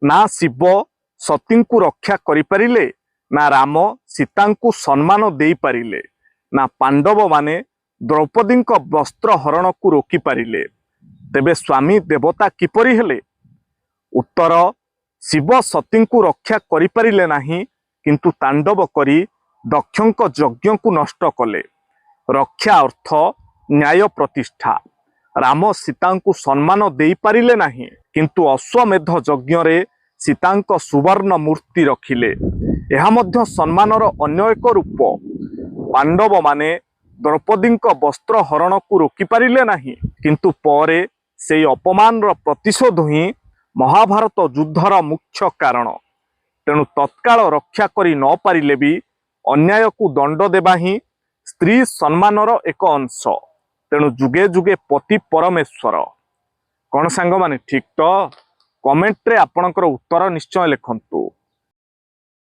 ना शिव सती को रक्षा करिपारिले, ना राम सीता को सम्मान दे पारिले, ना पांडव माने द्रौपदी वस्त्र हरण को रोकी पारिले। तेबे स्वामी देवता किपरि हेले? उत्तर, शिव सती को रक्षा करिपारिले नाही, किंतु तांडव करी दक्षक यज्ञ को नष्ट कले। रक्षा अर्थ न्याय प्रतिष्ठा। राम सीता को सम्मान दे पारिले नाही, किंतु अश्वमेध यज्ञ रे सीता सुवर्ण मूर्ति रखिले। यह मध्य सम्मानर अन्य एक रूप। पांडव माने द्रौपदी वस्त्र हरण को रोकी पारिले नाही, किंतु परे से अपमान प्रतिशोध ही महाभारत युद्धर मुख्य कारण। तेणु तत्काल रक्षा करी न पारिले भी अन्याय को दंड देबा ही स्त्री सम्मानर एक अंश। तेणु जुगे जुगे पति परमेश्वर। कौन सांग माने ठीक तो? कमेंट रे आपणकर उत्तर निश्चय लिखंतु।